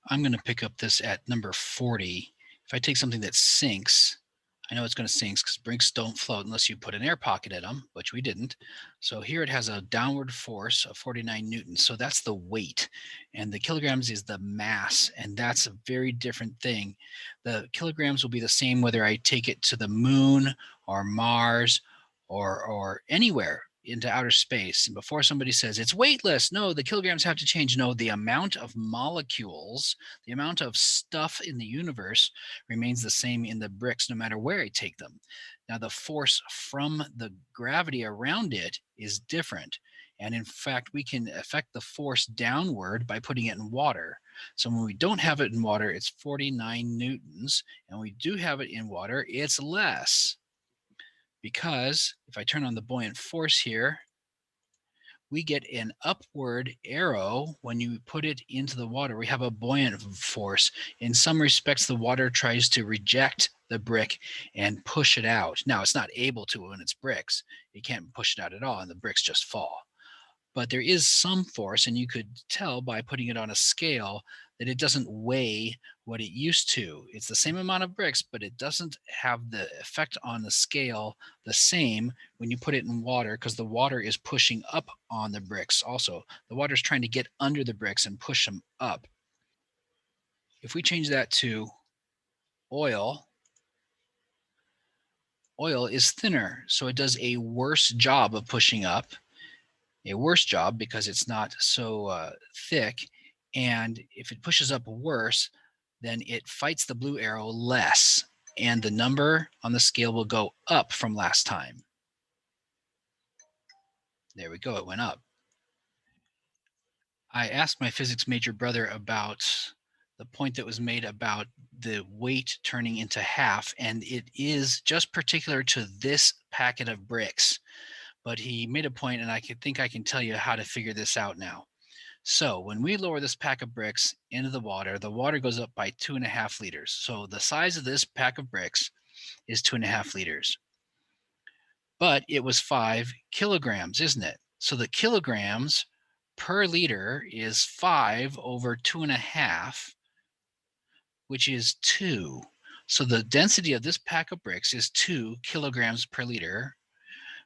I'm going to pick up this at number 40. If I take something that sinks, I know it's going to sink because bricks don't float unless you put an air pocket in them, which we didn't. So here it has a downward force of 49 newtons. So that's the weight. And the kilograms is the mass. And that's a very different thing. The kilograms will be the same whether I take it to the moon or Mars or anywhere into outer space. And before somebody says it's weightless, no, the kilograms have to change. No, the amount of molecules, the amount of stuff in the universe remains the same in the bricks no matter where I take them. Now the force from the gravity around it is different. And in fact, we can affect the force downward by putting it in water. So when we don't have it in water, it's 49 newtons. And we do have it in water, it's less. Because if I turn on the buoyant force here, we get an upward arrow when you put it into the water. We have a buoyant force. In some respects, the water tries to reject the brick and push it out. Now, it's not able to when it's bricks. It can't push it out at all, and the bricks just fall. But there is some force, and you could tell by putting it on a scale that it doesn't weigh what it used to. It's the same amount of bricks, but it doesn't have the effect on the scale the same when you put it in water, because the water is pushing up on the bricks also. The water is trying to get under the bricks and push them up. If we change that to oil, oil is thinner, so it does a worse job of pushing up. A worse job because it's not so thick, and if it pushes up worse, then it fights the blue arrow less, and the number on the scale will go up from last time. There we go, it went up. I asked my physics major brother about the point that was made about the weight turning into half, and it is just particular to this packet of bricks. But he made a point, and I think I can tell you how to figure this out now. So when we lower this pack of bricks into the water goes up by 2.5 liters. So the size of this pack of bricks is 2.5 liters. But it was 5 kilograms, isn't it? So the kilograms per liter is 5 over 2.5, which is 2. So the density of this pack of bricks is 2 kilograms per liter,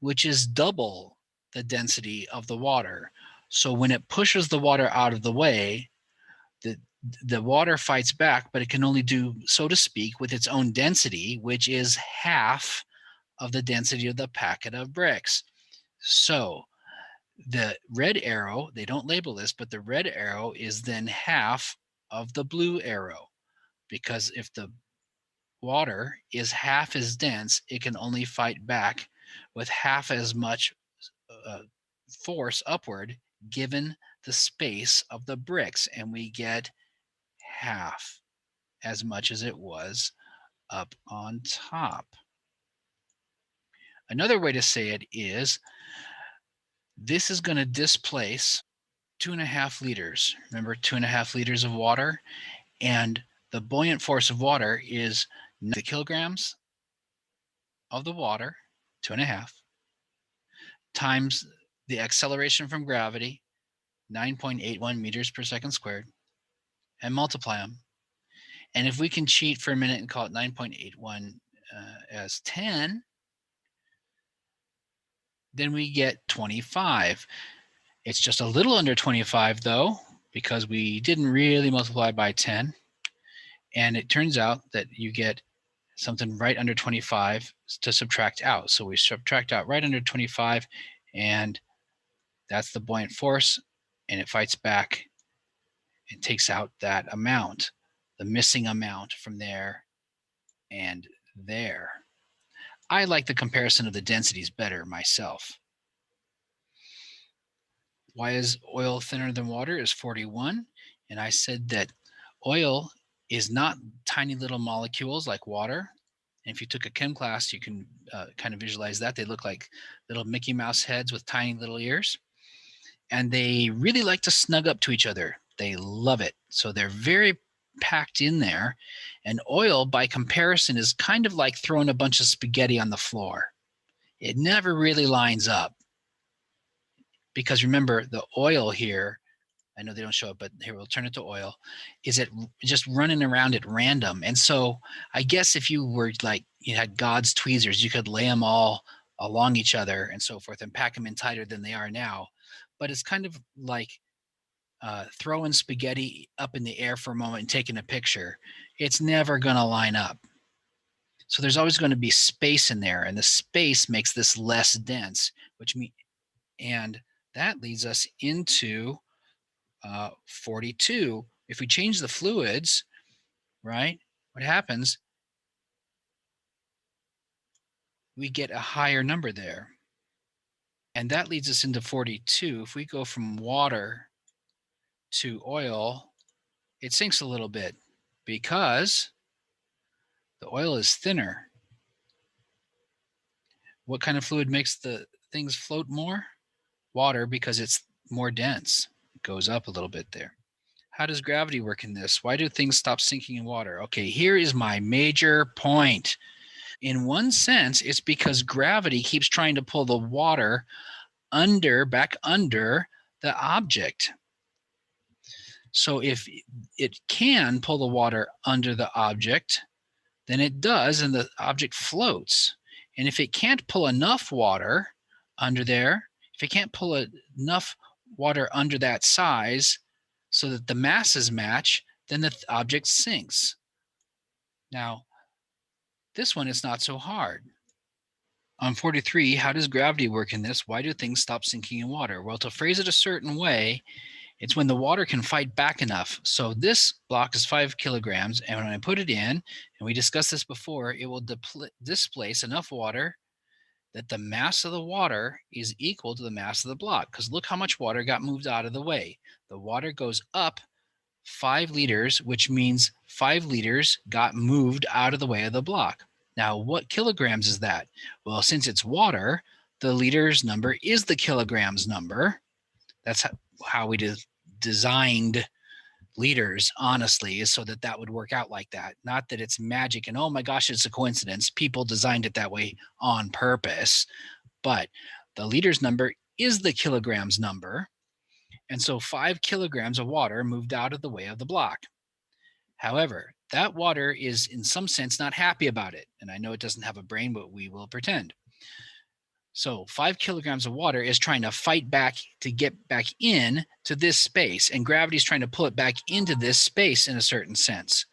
which is double the density of the water. So when it pushes the water out of the way, the water fights back, but it can only do, so to speak, with its own density, which is half of the density of the packet of bricks. So the red arrow, they don't label this, but the red arrow is then half of the blue arrow, because if the water is half as dense, it can only fight back with half as much force upward given the space of the bricks, and we get half as much as it was up on top. Another way to say it is this is going to displace 2.5 liters. Remember, 2.5 liters of water, and the buoyant force of water is the kilograms of the water, 2.5, times the acceleration from gravity, 9.81 meters per second squared, and multiply them. And if we can cheat for a minute and call it 9.81 as 10, then we get 25. It's just a little under 25 though, because we didn't really multiply by 10. And it turns out that you get something right under 25 to subtract out. So we subtract out right under 25, and that's the buoyant force, and it fights back and takes out that amount, the missing amount from there and there. I like the comparison of the densities better myself. Why is oil thinner than water is 41, and I said that oil is not tiny little molecules like water. And if you took a chem class, you can kind of visualize that. They look like little Mickey Mouse heads with tiny little ears. And they really like to snug up to each other. They love it. So they're very packed in there. And oil, by comparison, is kind of like throwing a bunch of spaghetti on the floor. It never really lines up. Because remember, the oil here I know they don't show it, but here we'll turn it to oil. Is it just running around at random? And so I guess if you were like you had God's tweezers, you could lay them all along each other and so forth and pack them in tighter than they are now. But it's kind of like throwing spaghetti up in the air for a moment and taking a picture. It's never going to line up. So there's always going to be space in there, and the space makes this less dense, which means, and that leads us into 42. If we change the fluids, right, what happens? We get a higher number there. And that leads us into 42. If we go from water to oil, it sinks a little bit because the oil is thinner. What kind of fluid makes the things float more? Water, because it's more dense. It goes up a little bit there. How does gravity work in this? Why do things stop sinking in water? Okay, here is my major point. In one sense, it's because gravity keeps trying to pull the water back under the object. So if it can pull the water under the object, then it does, and the object floats. And if it can't pull enough water under there, if it can't pull enough water under that size so that the masses match, then the object sinks. Now, this one is not so hard. On 43, how does gravity work in this? Why do things stop sinking in water? Well, to phrase it a certain way, it's when the water can fight back enough. So this block is 5 kilograms, and when I put it in, and we discussed this before, it will displace enough water that the mass of the water is equal to the mass of the block. Because look how much water got moved out of the way. The water goes up 5 liters, which means 5 liters got moved out of the way of the block. Now, what kilograms is that? Well, since it's water, the liters number is the kilograms number. That's how we designed liters, honestly, is so that that would work out like that. Not that it's magic and, oh my gosh, it's a coincidence. People designed it that way on purpose. But the liters number is the kilograms number. And so 5 kilograms of water moved out of the way of the block. However, that water is in some sense not happy about it. And I know it doesn't have a brain, but we will pretend. So 5 kilograms of water is trying to fight back to get back in to this space, and gravity is trying to pull it back into this space in a certain sense.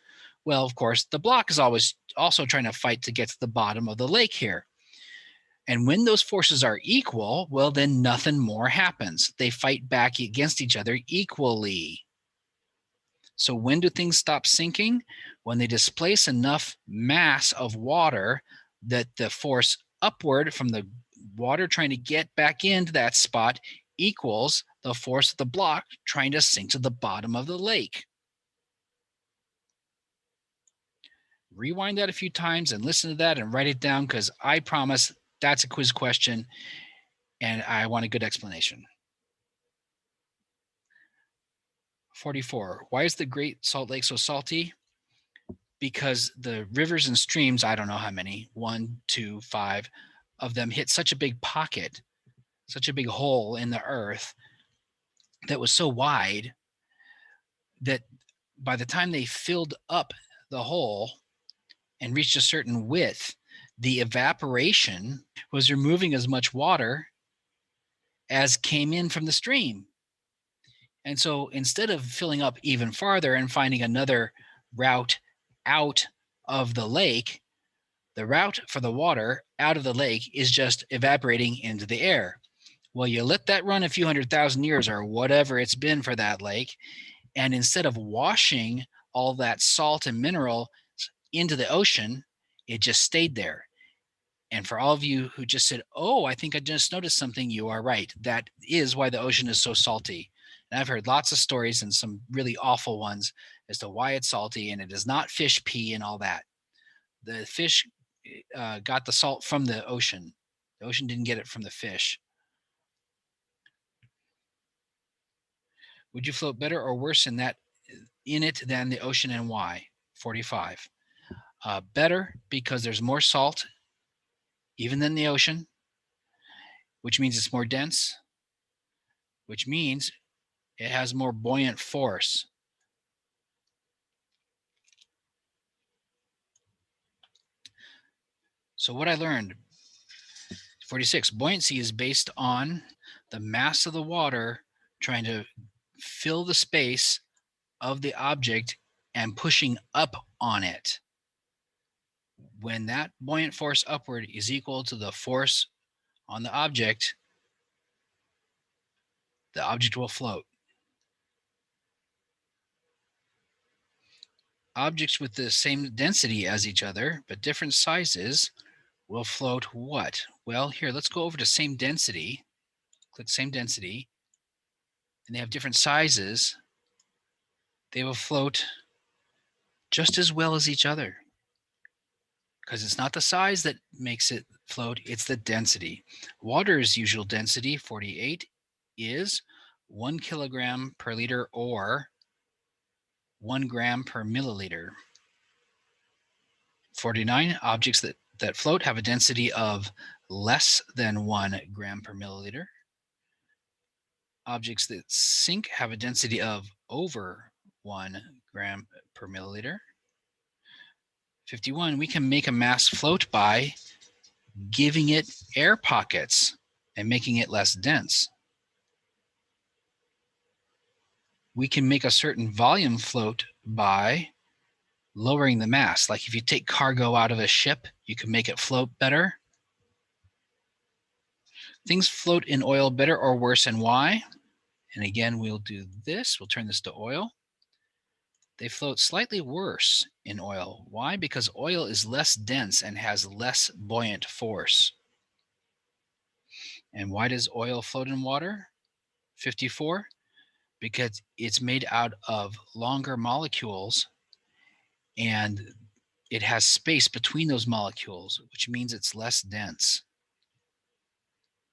Well, of course, the block is always also trying to fight to get to the bottom of the lake here. And when those forces are equal, well, then nothing more happens. They fight back against each other equally. So when do things stop sinking? When they displace enough mass of water that the force upward from the water trying to get back into that spot equals the force of the block trying to sink to the bottom of the lake. Rewind that a few times and listen to that and write it down, because I promise that's a quiz question and I want a good explanation. 44. Why is the Great Salt Lake so salty? Because the rivers and streams, I don't know how many, 1, 2, 5 of them hit such a big pocket, such a big hole in the earth that was so wide that by the time they filled up the hole and reached a certain width, the evaporation was removing as much water as came in from the stream. And so instead of filling up even farther and finding another route out of the lake, the route for the water out of the lake is just evaporating into the air. Well, you let that run a few 100,000 years or whatever it's been for that lake, and instead of washing all that salt and mineral into the ocean, it just stayed there. And for all of you who just said, oh, I think I just noticed something, you are right. That is why the ocean is so salty. And I've heard lots of stories and some really awful ones as to why it's salty, and it is not fish pee and all that. The fish got the salt from the ocean. The ocean didn't get it from the fish. Would you float better or worse in it than the ocean, and why? 45. Better, because there's more salt even than the ocean, which means it's more dense, which means It has more buoyant force. So what I learned, 46, buoyancy is based on the mass of the water trying to fill the space of the object and pushing up on it. When that buoyant force upward is equal to the force on the object will float. Objects with the same density as each other, but different sizes, will float what? Well, here, let's go over to same density. Click same density, and they have different sizes. They will float just as well as each other, because it's not the size that makes it float, it's the density. Water's usual density, 48, is 1 kilogram per liter or 1 gram per milliliter. 49, objects that float have a density of less than 1 gram per milliliter. Objects that sink have a density of over 1 gram per milliliter. 51, we can make a mass float by giving it air pockets and making it less dense. We can make a certain volume float by lowering the mass. Like if you take cargo out of a ship, you can make it float better. Things float in oil better or worse, and why? And again, we'll do this. We'll turn this to oil. They float slightly worse in oil. Why? Because oil is less dense and has less buoyant force. And why does oil float in water? 54, because it's made out of longer molecules and it has space between those molecules, which means it's less dense.